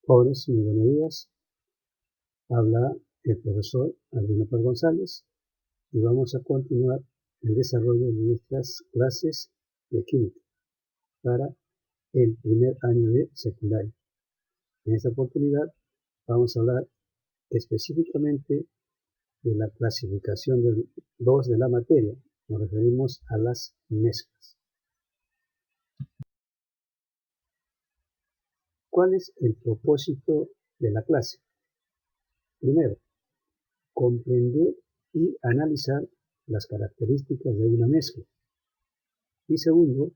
Jóvenes, muy buenos días. Habla el profesor Albino Paz González y vamos a continuar el desarrollo de nuestras clases de química para el primer año de secundaria. En esta oportunidad vamos a hablar específicamente de la clasificación del 2 de la materia. Nos referimos a las mezclas. ¿Cuál es el propósito de la clase? Primero, comprender y analizar las características de una mezcla. Y segundo,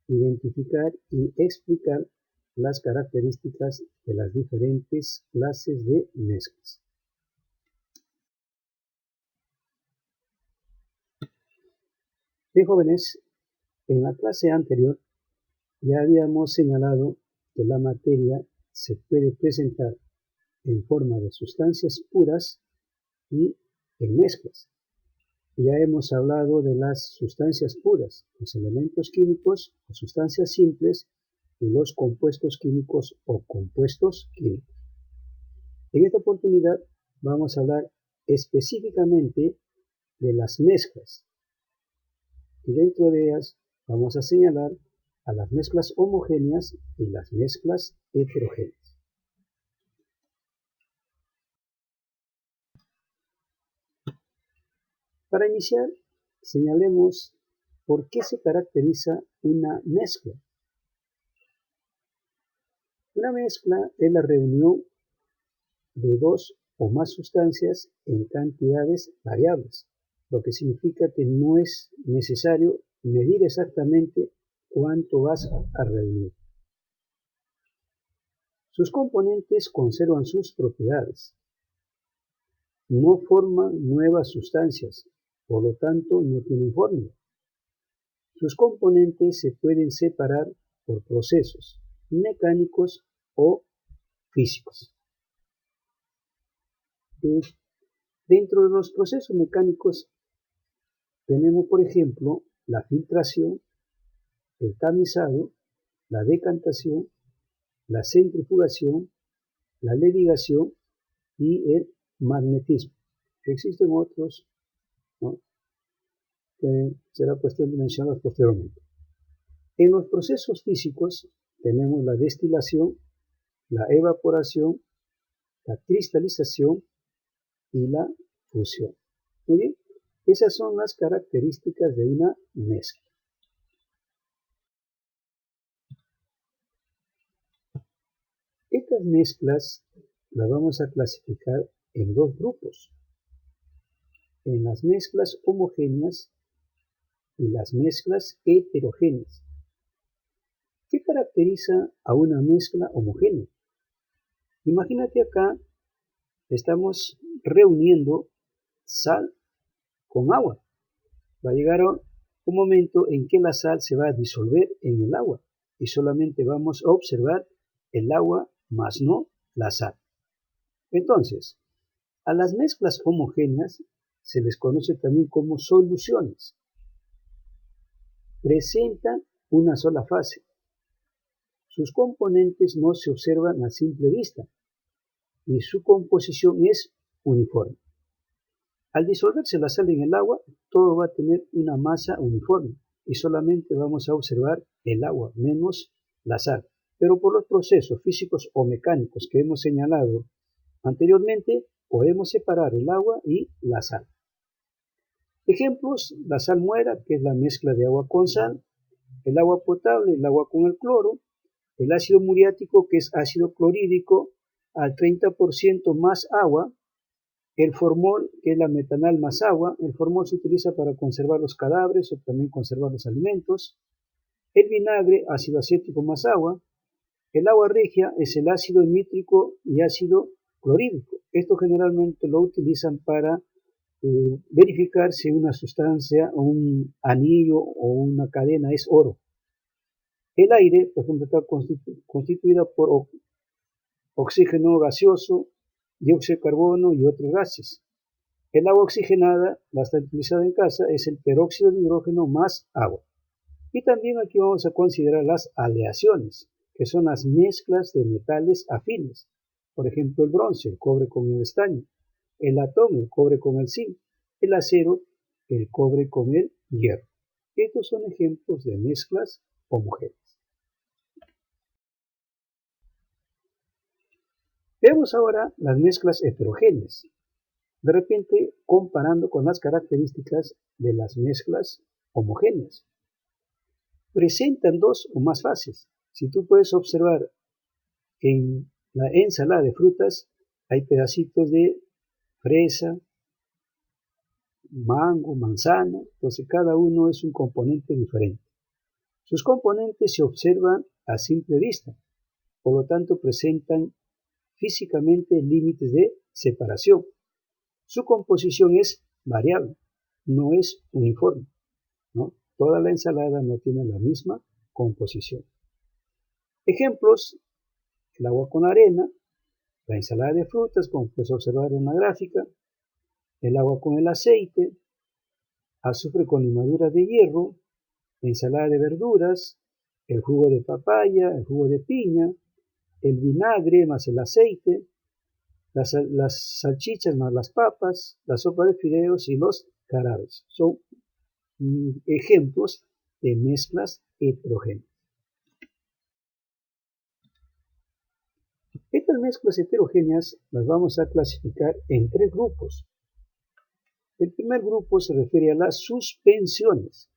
identificar y explicar las características de las diferentes clases de mezclas. Bien, jóvenes, en la clase anterior ya habíamos señalado que la materia se puede presentar en forma de sustancias puras y en mezclas. Ya hemos hablado de las sustancias puras, los elementos químicos o sustancias simples y los compuestos químicos o compuestos químicos. En esta oportunidad vamos a hablar específicamente de las mezclas y dentro de ellas vamos a señalar a las mezclas homogéneas y las mezclas heterogéneas. Para iniciar, señalemos por qué se caracteriza una mezcla. Una mezcla es la reunión de dos o más sustancias en cantidades variables, lo que significa que no es necesario medir exactamente cuánto vas a reunir. Sus componentes conservan sus propiedades, no forman nuevas sustancias, por lo tanto no tienen fórmula. Sus componentes se pueden separar por procesos mecánicos o físicos. Dentro de los procesos mecánicos tenemos, por ejemplo, la filtración, el tamizado, la decantación, la centrifugación, la levigación y el magnetismo. Existen otros, ¿no?, que será cuestión de mencionarlos posteriormente. En los procesos físicos tenemos la destilación, la evaporación, la cristalización y la fusión. Muy bien, esas son las características de una mezcla. Estas mezclas las vamos a clasificar en dos grupos, en las mezclas homogéneas y las mezclas heterogéneas. ¿Qué caracteriza a una mezcla homogénea? Imagínate acá, estamos reuniendo sal con agua. Va a llegar un momento en que la sal se va a disolver en el agua y solamente vamos a observar el agua más no la sal. Entonces, a las mezclas homogéneas se les conoce también como soluciones. Presentan una sola fase. Sus componentes no se observan a simple vista y su composición es uniforme. Al disolverse la sal en el agua, todo va a tener una masa uniforme y solamente vamos a observar el agua menos la sal. Pero por los procesos físicos o mecánicos que hemos señalado anteriormente, podemos separar el agua y la sal. Ejemplos: la salmuera, que es la mezcla de agua con sal, el agua potable, el agua con el cloro, el ácido muriático, que es ácido clorhídrico al 30% más agua, el formol, que es la metanal más agua. El formol se utiliza para conservar los cadáveres o también conservar los alimentos. El vinagre, ácido acético más agua. El agua regia es el ácido nítrico y ácido clorhídrico. Esto generalmente lo utilizan para verificar si una sustancia, un anillo o una cadena es oro. El aire, por ejemplo, está constituido por oxígeno gaseoso, dióxido de carbono y otros gases. El agua oxigenada, bastante utilizada en casa, es el peróxido de hidrógeno más agua. Y también aquí vamos a considerar las aleaciones. que son las mezclas de metales afines. Por ejemplo, el bronce, el cobre con el estaño, el latón, el cobre con el zinc, el acero, el cobre con el hierro. Estos son ejemplos de mezclas homogéneas. Veamos ahora las mezclas heterogéneas, de repente comparando con las características de las mezclas homogéneas. Presentan dos o más fases. Si tú puedes observar en la ensalada de frutas, hay pedacitos de fresa, mango, manzana, entonces cada uno es un componente diferente. Sus componentes se observan a simple vista, por lo tanto presentan físicamente límites de separación. Su composición es variable, no es uniforme, ¿no? Toda la ensalada no tiene la misma composición. Ejemplos: el agua con arena, la ensalada de frutas, como puedes observar en la gráfica, el agua con el aceite, azufre con limadura de hierro, ensalada de verduras, el jugo de papaya, el jugo de piña, el vinagre más el aceite, las salchichas más las papas, la sopa de fideos y los jarabes. Son ejemplos de mezclas heterogéneas. Estas mezclas heterogéneas las vamos a clasificar en tres grupos. El primer grupo se refiere a las suspensiones.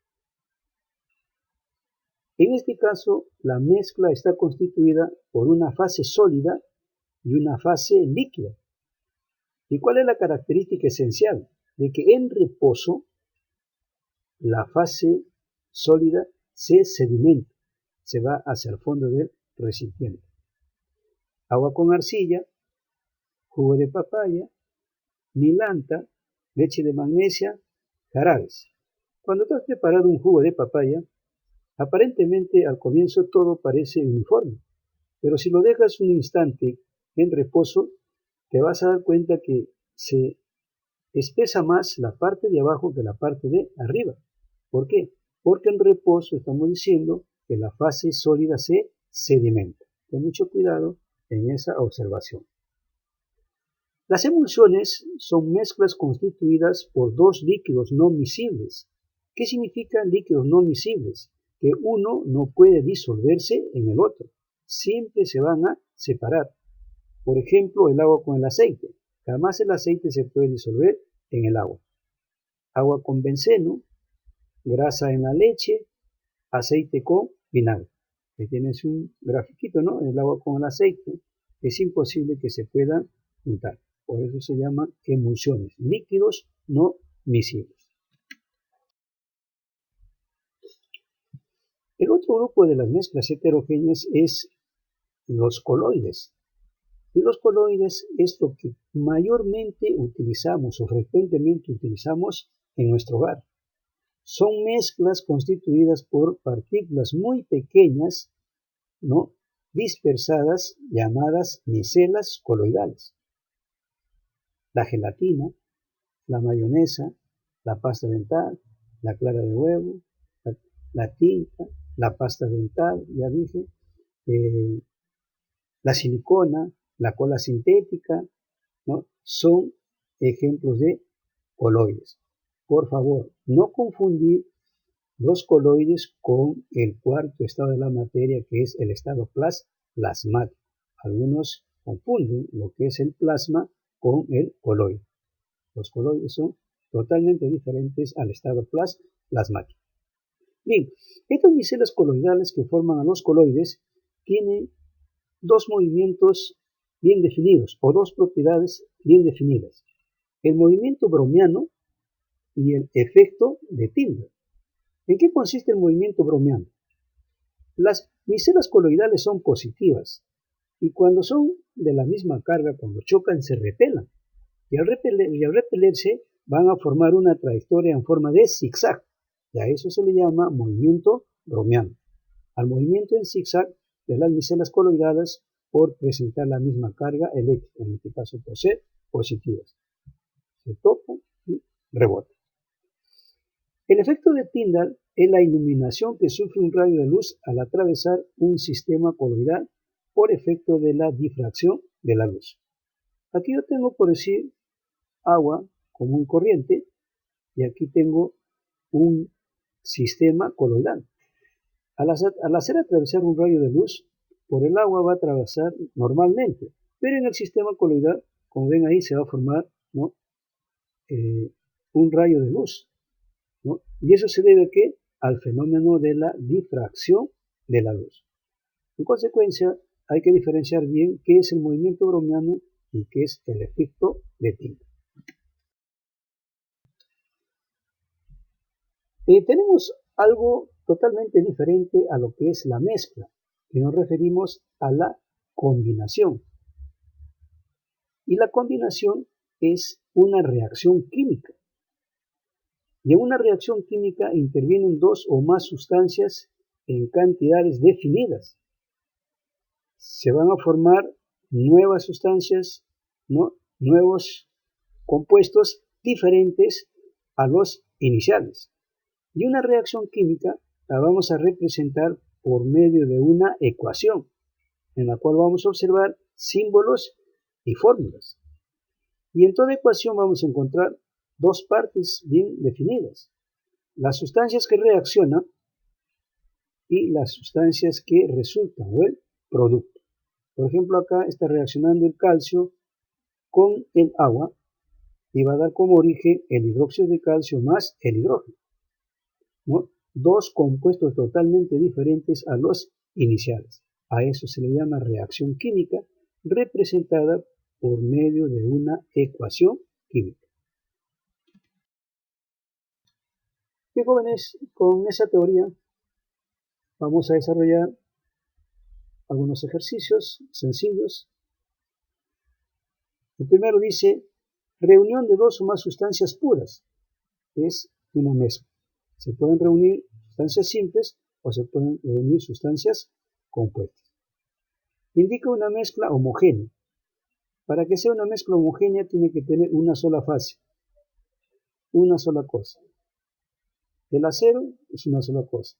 En este caso, la mezcla está constituida por una fase sólida y una fase líquida. ¿Y cuál es la característica esencial? De que en reposo la fase sólida se sedimenta, se va hacia el fondo del recipiente. Agua con arcilla, jugo de papaya, milanta, leche de magnesia, jarabes. Cuando tú has preparado un jugo de papaya, aparentemente al comienzo todo parece uniforme, pero si lo dejas un instante en reposo, te vas a dar cuenta que se espesa más la parte de abajo que la parte de arriba. ¿Por qué? Porque en reposo estamos diciendo que la fase sólida se sedimenta. Ten mucho cuidado en esa observación. Las emulsiones son mezclas constituidas por dos líquidos no miscibles. ¿Qué significan líquidos no miscibles? Que uno no puede disolverse en el otro. Siempre se van a separar. Por ejemplo, el agua con el aceite. Jamás el aceite se puede disolver en el agua. Agua con benceno, grasa en la leche, aceite con vinagre. Aquí tienes un grafiquito, ¿no? El agua con el aceite. Es imposible que se puedan juntar. Por eso se llaman emulsiones, líquidos no miscibles. El otro grupo de las mezclas heterogéneas es los coloides. Y los coloides es lo que mayormente utilizamos o frecuentemente utilizamos en nuestro hogar. Son mezclas constituidas por partículas muy pequeñas, ¿no?, dispersadas, llamadas micelas coloidales. La gelatina, la mayonesa, la pasta dental, la clara de huevo, la tinta, la pasta dental, ya dije, la silicona, la cola sintética, ¿no?, son ejemplos de coloides. Por favor, no confundir los coloides con el cuarto estado de la materia, que es el estado plasmático. Algunos confunden lo que es el plasma con el coloide. Los coloides son totalmente diferentes al estado plasmático. Bien, estas micelas coloidales que forman a los coloides tienen dos movimientos bien definidos o dos propiedades bien definidas: el movimiento browniano y el efecto de Tyndall. ¿En qué consiste el movimiento browniano? Las micelas coloidales son positivas y cuando son de la misma carga, cuando chocan, se repelan. Y al repelerse van a formar una trayectoria en forma de zigzag. Y a eso se le llama movimiento browniano. Al movimiento en zigzag de las micelas coloidales por presentar la misma carga eléctrica, en este caso por ser positivas. Se tocan y rebotan. El efecto de Tyndall es la iluminación que sufre un rayo de luz al atravesar un sistema coloidal por efecto de la difracción de la luz. Aquí yo tengo, por decir, agua común corriente y aquí tengo un sistema coloidal. Al hacer atravesar un rayo de luz, por el agua va a atravesar normalmente, pero en el sistema coloidal, como ven ahí, se va a formar, ¿no? Un rayo de luz, ¿no? Y eso se debe ¿a qué? Al fenómeno de la difracción de la luz. En consecuencia, hay que diferenciar bien qué es el movimiento browniano y qué es el efecto de Tyndall. Tenemos algo totalmente diferente a lo que es la mezcla, y nos referimos a la combinación. Y la combinación es una reacción química. Y en una reacción química intervienen dos o más sustancias en cantidades definidas. Se van a formar nuevas sustancias, ¿no? Nuevos compuestos diferentes a los iniciales. Y una reacción química la vamos a representar por medio de una ecuación, en la cual vamos a observar símbolos y fórmulas. Y en toda ecuación vamos a encontrar dos partes bien definidas: las sustancias que reaccionan y las sustancias que resultan, o el producto. Por ejemplo, acá está reaccionando el calcio con el agua y va a dar como origen el hidróxido de calcio más el hidrógeno, ¿no? Dos compuestos totalmente diferentes a los iniciales. A eso se le llama reacción química, representada por medio de una ecuación química. Bien, jóvenes, con esa teoría vamos a desarrollar algunos ejercicios sencillos. El primero dice: reunión de dos o más sustancias puras. Es una mezcla. Se pueden reunir sustancias simples o se pueden reunir sustancias compuestas. Indica una mezcla homogénea. Para que sea una mezcla homogénea tiene que tener una sola fase, una sola cosa. El acero es una sola cosa.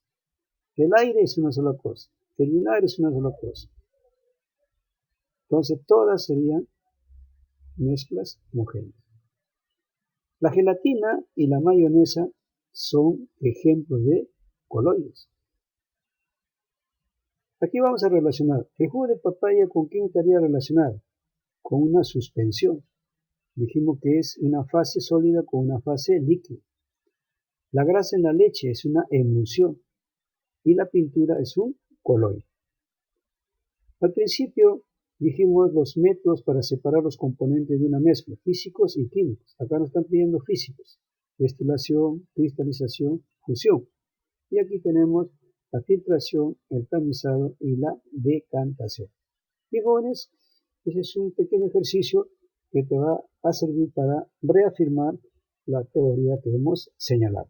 El aire es una sola cosa. El vinagre es una sola cosa. Entonces todas serían mezclas homogéneas. La gelatina y la mayonesa son ejemplos de coloides. Aquí vamos a relacionar el jugo de papaya. ¿Con quién estaría relacionado? Con una suspensión. Dijimos que es una fase sólida con una fase líquida. La grasa en la leche es una emulsión y la pintura es un coloide. Al principio dijimos los métodos para separar los componentes de una mezcla, físicos y químicos. Acá nos están pidiendo físicos: destilación, cristalización, fusión. Y aquí tenemos la filtración, el tamizado y la decantación. Y jóvenes, ese es un pequeño ejercicio que te va a servir para reafirmar la teoría que hemos señalado.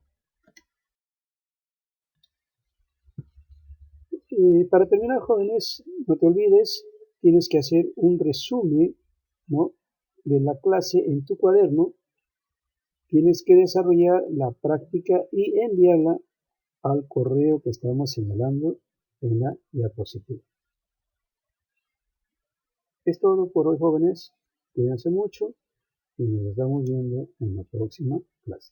Para terminar, jóvenes, no te olvides, tienes que hacer un resumen, ¿no?, de la clase en tu cuaderno. Tienes que desarrollar la práctica y enviarla al correo que estamos señalando en la diapositiva. Es todo por hoy, jóvenes. Cuídense mucho y nos estamos viendo en la próxima clase.